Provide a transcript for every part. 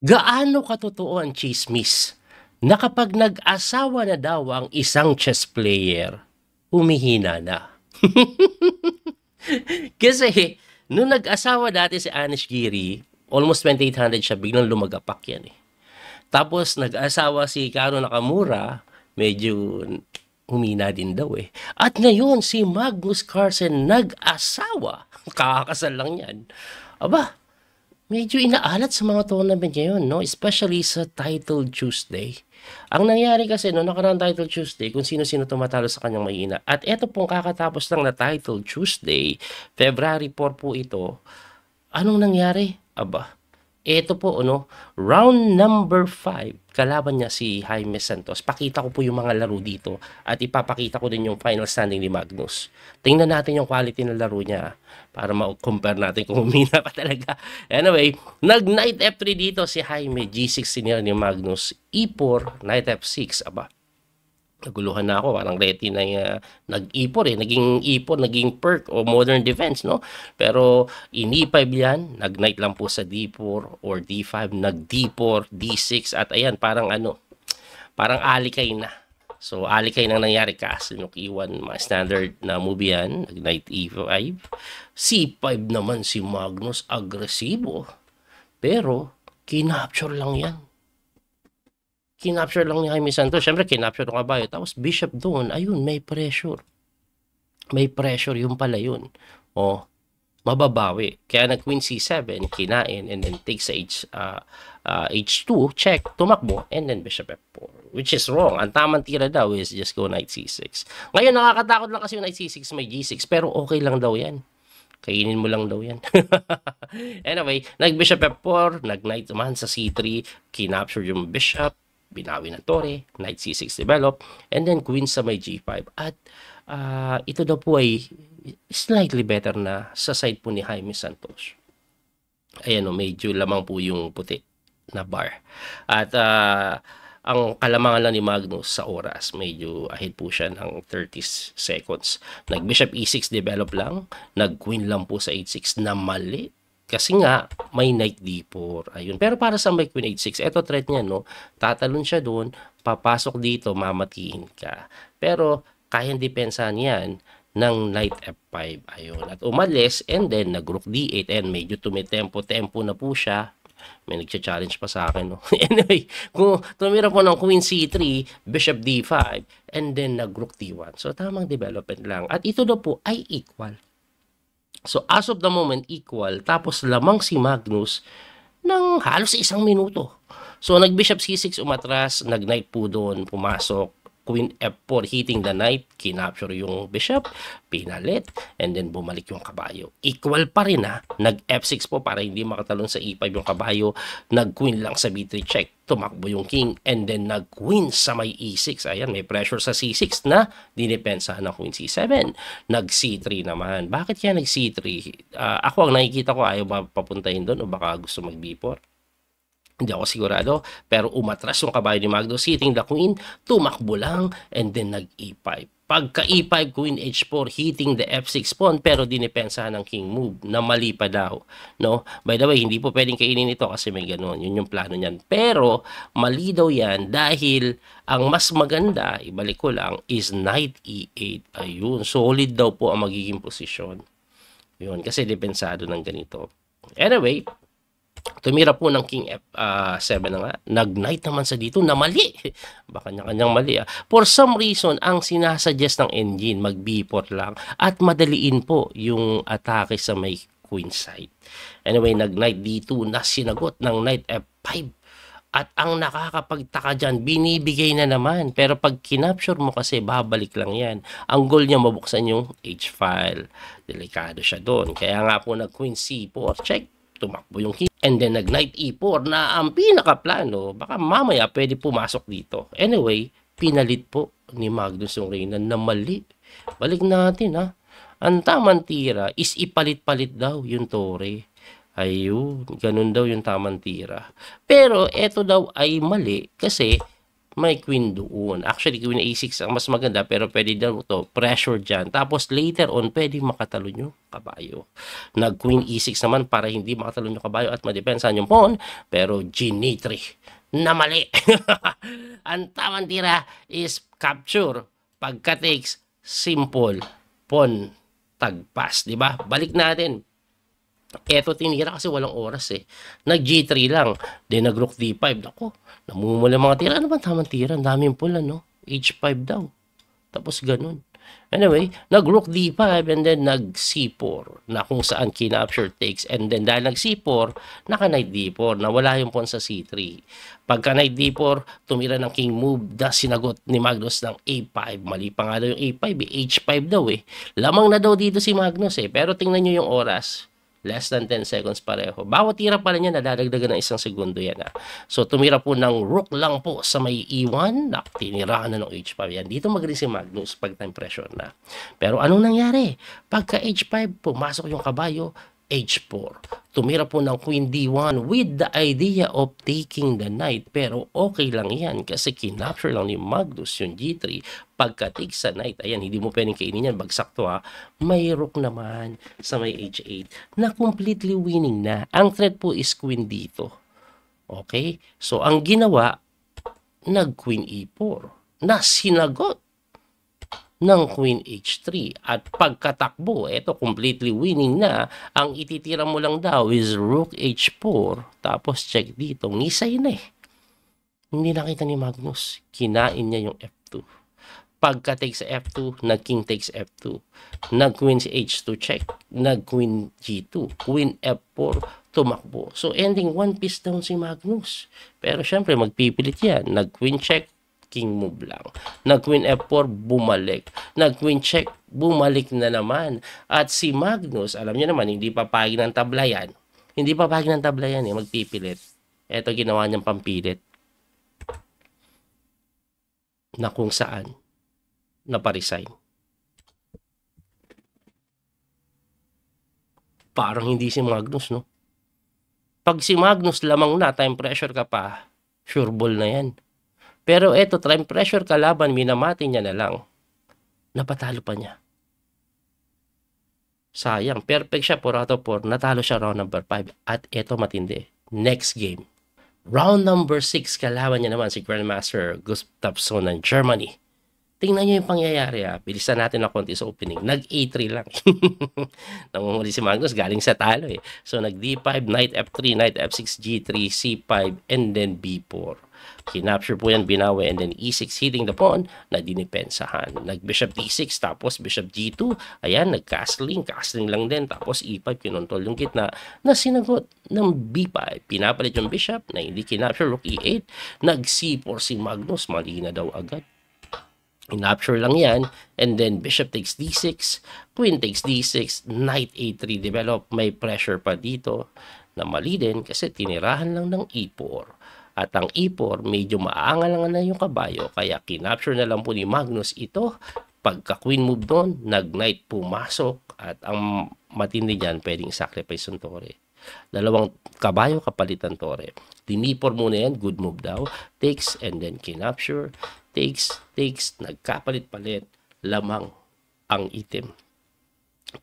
Gaano katotoo ang tsismis na kapag nag-asawa na daw ang isang chess player, humihina na? Kasi nung nag-asawa dati si Anish Giri, almost 2,800 siya, biglang lumagapak yan eh. Tapos nag-asawa si Karo Nakamura, medyo humina din daw eh. At ngayon si Magnus Carlsen nag-asawa, kakakasal lang yan. Aba, medyo inaalat sa mga tournament ngayon, no? Especially sa Title Tuesday. Ang nangyari kasi no nakaraang Title Tuesday, kung sino-sino tumatalo sa kanyang mahina. At eto pong kakatapos lang na Title Tuesday, February 4 po ito, anong nangyari? Aba, eto po, round number 5, kalaban niya si Jaime Santos. Pakita ko po yung mga laro dito at ipapakita ko din yung final standing ni Magnus. Tingnan natin yung quality ng laro niya para ma-compare natin kung humina pa talaga. Anyway, nag-knight F3 dito si Jaime, G6 sinira ni Magnus, E4, knight F6, aba. Naguluhan na ako, parang Reti na nag-E4 naging E4, naging perk o modern defense, no? Pero ini-5 yan, nag-knight lang po sa D4 or D5, nag-D4, D6, at ayan, parang parang alikay na. So, alikay nang nangyari kasi yung E1, mga standard na move yan, nag-knight E5, C5 naman si Magnus, agresibo. Pero, kinapture lang yan. Kinapture lang ni Jaime Santos. Siyempre, kinapture ng kabayo. Tapos, bishop doon. Ayun, may pressure. May pressure. Yung pala yun. O, mababawi. Kaya nag-queen C7, kinain, and then take sa H2, check, tumakbo, and then bishop F4. Which is wrong. Ang tamang tira daw is just go knight C6. Ngayon, nakakatakot lang kasi yung knight C6, may G6. Pero okay lang daw yan. Kainin mo lang daw yan. Anyway, nag-bishop F4, nag-knight naman sa C3, kinapture yung bishop, binawi ng tore, knight C6 develop, and then queen sa may G5. At ito daw po ay slightly better na sa side po ni Jaime Santos. Ayan o, medyo lamang po yung puti na bar. At ang kalamangan lang ni Magnus sa oras, medyo ahead po siya ng 30 seconds. Nag-bishop E6 develop lang, nag-queen lang po sa H6 na mali. Kasi nga, may knight D4. Ayun. Pero para sa may queen H6, eto threat niya, no? Tatalon siya doon, papasok dito, mamatiin ka. Pero, kayang depensahan yan ng knight F5. Ayun. At umalis, and then, nag-rook D8, and medyo tumitempo-tempo na po siya. May nagcha-challenge pa sa akin, no? Anyway, kung tumira po ng queen C3, bishop D5, and then nag-rook D1. So, tamang development lang. At ito daw po ay equal. So, as of the moment, equal. Tapos, lamang si Magnus ng halos 1 minuto. So, nag-bishop C6 umatras, nag-knight po doon, pumasok. Queen F4 hitting the knight, kinapture yung bishop, pinalit, and then bumalik yung kabayo. Equal pa rin ha. Nag-F6 po para hindi makatalon sa E5 yung kabayo. Nag-queen lang sa B3 check, tumakbo yung king, and then nag-queen sa may E6. Ayan, may pressure sa C6 na dinipensahan ng queen C7. Nag-C3 naman. Bakit kaya nag-C3? Ako ang nakikita ko, ayaw ba papuntahin doon o baka gusto mag-B4? Hindi ako sigurado, pero umatras yung kabayo ni Magnus, hitting the queen, tumakbo lang, and then nag-E5. Pagka E5, queen H4, hitting the F6 pawn, pero dinipensahan ng king move, na mali pa daw. No? By the way, hindi po pwedeng kainin ito kasi may ganun, yun yung plano niyan. Pero, mali daw yan dahil ang mas maganda, ibalik ko lang, is knight E8. Ayun, solid daw po ang magiging posisyon. Yun, kasi depensado ng ganito. Anyway, tumira po ng king F7 na nga. Nag-knight naman sa dito na mali. Baka kanya-kanyang mali. For some reason, ang sinasuggest ng engine, mag-B4 lang. At madaliin po yung atake sa may queen side. Anyway, nag-knight D2 na sinagot ng knight F5. At ang nakakapagtaka dyan, binibigay na naman. Pero pag kinapture mo kasi, babalik lang yan. Ang goal niya mabuksan yung H-file. Delikado siya doon. Kaya nga po nag-queen C4. Check. Tumakbo yung king. And then nag-knight E4 na ang pinakaplano, baka mamaya pwede pumasok dito. Anyway, pinalit po ni Magnus yung reyna na mali. Balik natin ha. Ang tamang tira is ipalit-palit daw yung tore. Ayun, ganun daw yung tamang tira. Pero eto daw ay mali kasi may queen doon. Actually, queen a6 ang mas maganda, pero pwede daw to pressure dyan. Tapos later on, pwede makatalon yung kabayo. Nag-queen e6 naman para hindi makatalon yung kabayo at madepensahan yung pawn, pero g3 na mali. Ang tamang tira is capture. Pagka takes, simple. Pawn, tagpas. Diba? Balik natin. Eto tinira kasi walang oras eh. Nag G3 lang. Then nag Rook D5. Ako, namumula mga tira. Ano ba tamang tira? Ang daming pula, no? H5 daw. Tapos ganun. Anyway, nag Rook D5 and then nag C4 na kung saan kinapture takes. And then dahil nag C4, naka Knight D4 na wala yung pawn sa C3. Pagka Knight D4, tumira ng king move na sinagot ni Magnus ng A5. Mali pa nga daw yung A5 eh. H5 daw eh. Lamang na daw dito si Magnus eh. Pero tingnan nyo yung oras. Less than 10 seconds pareho. Bawat tira pala niya, nadadagdagan ng 1 segundo yan. So, tumira po ng rook lang po sa may E1. Tinirahan na ng H5 yan. Dito magaling si Magnus pag time pressure na. Pero anong nangyari? Pagka H5, pumasok yung kabayo, H4. Tumira po ng Queen D1 with the idea of taking the knight. Pero okay lang yan kasi kinapture lang ni Magnus yung G3. Pagka-take sa knight, ayan, hindi mo pwedeng kainin yan. Bagsak to ha. May rook naman sa may H8 na completely winning na. Ang threat po is Queen dito. Okay? So, ang ginawa, nag-Queen E4 na sinagot ng Queen H3 at pagkatakbo, eto completely winning na. Ang ititira mo lang daw is Rook H4 tapos check dito, ngisay na eh. Hindi nakita ni Magnus, kinain niya yung F2. Pagka takes F2, nag-king takes F2, nag-queen H2 check, nag-queen G2, queen F4, tumakbo. So ending one piece down si Magnus. Pero syempre magpipilit yan, nag-queen check, king move lang. Nag-queen F4, bumalik. Nag-queen check, bumalik na naman. At si Magnus, alam niyo naman, hindi papayag ng tablayan. Hindi papayag ng tablayan eh, magpipilit. Ito ginawa niyang pampilit. Na kung saan, naparesign. Parang hindi si Magnus, no? Pag si Magnus lamang na, time pressure ka pa, sure ball na yan. Pero eto, time pressure kalaban, minamati niya na lang. Napatalo pa niya. Sayang, perfect siya 4 out of 4. Natalo siya round number 5. At eto matindi. Next game. Round number 6, kalaban niya naman si Grandmaster Gustafsson ng Germany. Tingnan niyo yung pangyayari ha. Bilisan natin na konti sa opening. Nag-A3 lang. Nangunguli si Magnus, galing sa talo eh. So nag-D5, Knight F3, Knight F6, G3, C5, and then B4. Kinapture po yan, binawi, and then E6 hitting the pawn na dinipensahan. Nag-Bishop D6, tapos Bishop G2. Ayan, nag-castling lang din. Tapos E5, kinontrol yung gitna na sinagot ng B5. Pinapalit yung Bishop na hindi kinapture, Rook E8. Nag-C4 si Magnus, mali na daw agad. Capture lang yan, and then Bishop takes D6, Queen takes D6, Knight A3 develop. May pressure pa dito na mali din kasi tinirahan lang ng E4. At ang E4, medyo maaangal na yung kabayo, kaya kinapture na lang po ni Magnus ito. Pagka Queen move doon, nag-Knight pumasok, at ang matindi dyan, pwedeng sacrifice yung tore. Dalawang kabayo kapalitan tore. Dinipor muna yan, good move daw. Takes, and then kinapture. Takes, nagkapalit-palit, lamang ang item.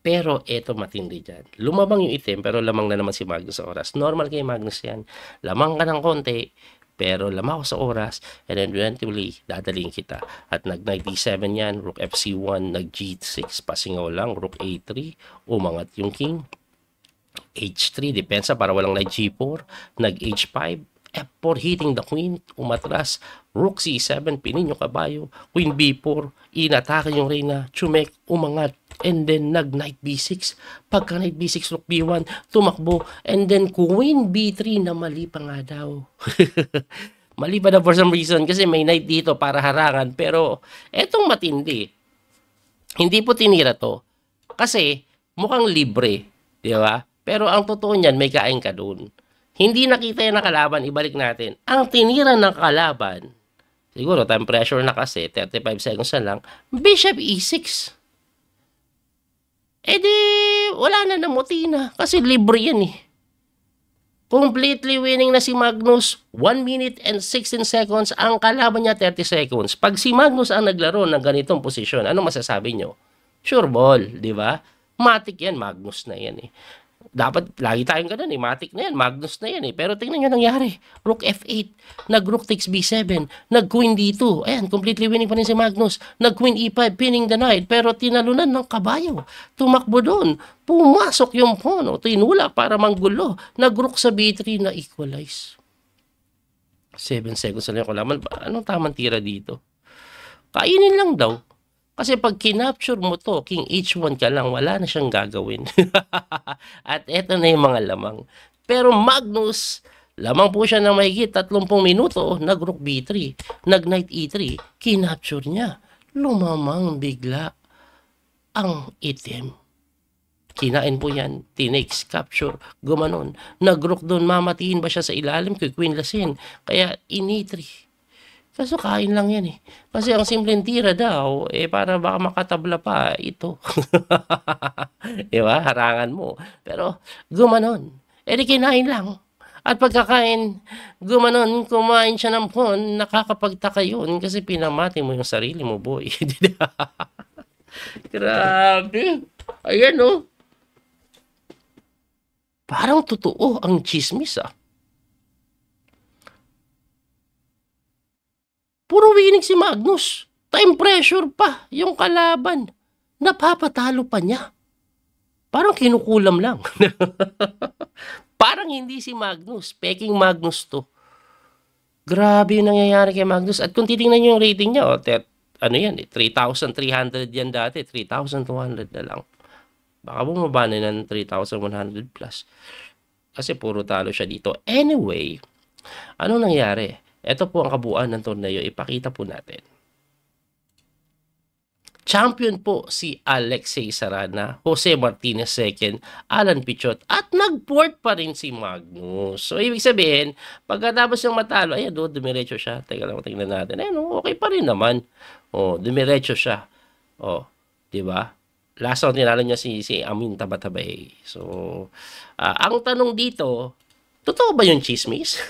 Pero eto matindi dyan. Lumabang yung item, pero lamang na naman si Magnus sa oras. Normal kay Magnus yan. Lamang ka ng konti, pero lamang ako sa oras, and then eventually, dadaling kita. At nag-Knight D7 yan, Rook FC1, nag-G6, pasingaw lang, Rook A3, umangat yung King. H3, depensa para walang Knight G4, nag-H5, F4 hitting the Queen, umatras, Rook C7, pinin yung kabayo, Queen B4, inatake yung Reyna, Chumek, umangat, and then nag-Knight B6, pagka Knight B6, Rook B1, tumakbo, and then Queen B3 na mali pa nga daw. Mali pa na for some reason kasi may Knight dito para harangan, pero etong matindi, hindi po tinira to, kasi mukhang libre, di ba? Pero ang totoo niyan, may kain ka doon. Hindi nakita yung nakalaban, ibalik natin. Ang tinira ng kalaban, siguro time pressure na kasi, 35 seconds na lang, Bishop E6. Eh di, wala na namuti na. Kasi libre yan eh. Completely winning na si Magnus, 1 minute and 16 seconds, ang kalaban niya 30 seconds. Pag si Magnus ang naglaro ng ganitong posisyon, ano masasabi nyo? Sure ball, di ba? Matik yan, Magnus na yan eh. Dapat, lagi tayong ganun eh, Matik na yan, Magnus na yan eh. Pero tingnan nyo nangyari, Rook F8, nag-Rook takes B7, nag-Queen D2, ayan, completely winning pa rin si Magnus, nag-Queen E5, pinning the knight, pero tinalunan ng kabayo, tumakbo doon, pumasok yung pawn, tinulak para manggulo, nag-Rook sa B3 na equalize. 7 seconds na lang ko laman, anong tamang tira dito? Kainin lang daw. Kasi pag kinapture mo to, King H1 ka lang, wala na siyang gagawin. At eto na yung mga lamang. Pero Magnus, lamang po siya na mahigit 30 minuto, nag-Rook B3, nag-Knight E3, kinapture niya. Lumamang bigla ang itim. Kinain po yan, tinakes, capture, gumanon. Nag-Rook doon, mamatiin ba siya sa ilalim kay Queen Lasin? Kaya in-E3. Kaso kain lang yan eh. Kasi ang simpleng tira daw, para baka makatabla pa, ito. Diba? Harangan mo. Pero gumanon. Di kinain lang. At pagkakain, gumanon, kumain siya ng pawn, nakakapagtaka yun kasi pinamati mo yung sarili mo, boy. Grabe. Ayan oh. Parang totoo ang chismis ah. Puro winning si Magnus. Time pressure pa yung kalaban. Napapatalo pa niya. Parang kinukulam lang. Parang hindi si Magnus. Peking Magnus to. Grabe yung nangyayari kay Magnus. At kung titingnan nyo yung rating niya, ano yan, 3,300 yan dati. 3,200 na lang. Baka bumaba na ng 3,100 plus. Kasi puro talo siya dito. Anyway, anong nangyari? Ito po ang kabuuan ng torneo. Ipakita po natin. Champion po si Alexei Sarana, Jose Martinez II, Alan Pichot, at nag-port pa rin si Magnus. So, ibig sabihin, pagkatapos yung matalo, ayan, dumiretso siya. Teka lang, tingnan natin. Ayan, okay pa rin naman. Dumiretso siya. Diba? Last round, tinalo niya si Amin Tabatabay. So, ang tanong dito, totoo ba yung chismis?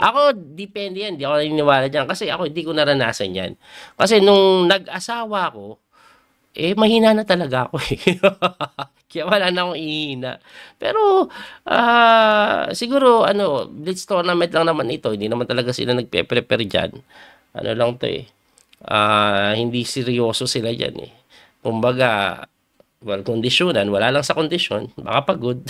Ako, depende yan. Di ako naniniwala dyan. Kasi ako, hindi ko naranasan yan. Kasi nung nag-asawa ko, mahina na talaga ako eh. Kaya wala na akong ihina. Pero, siguro, Blitz tournament lang naman ito. Hindi naman talaga sila nagpe-prepare dyan. Ano lang to eh. Hindi seryoso sila dyan eh. Kumbaga, kondisyonan, wala lang sa kondisyon, baka pagod.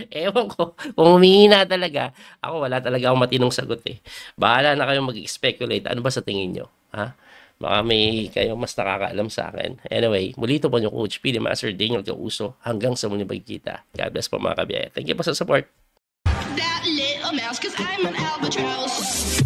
Ewan ko, kung humihina talaga, ako wala talaga akong matinong sagot eh. Bahala na kayong mag-speculate, ano ba sa tingin nyo? Ha? Baka may kayo mas nakakaalam sa akin. Anyway, muli ito po yung Coach P, Master Daniel Causo, hanggang sa muli magkita. God bless po mga kabiyaya. Thank you po sa support. That little mouse, 'cause I'm an albatross.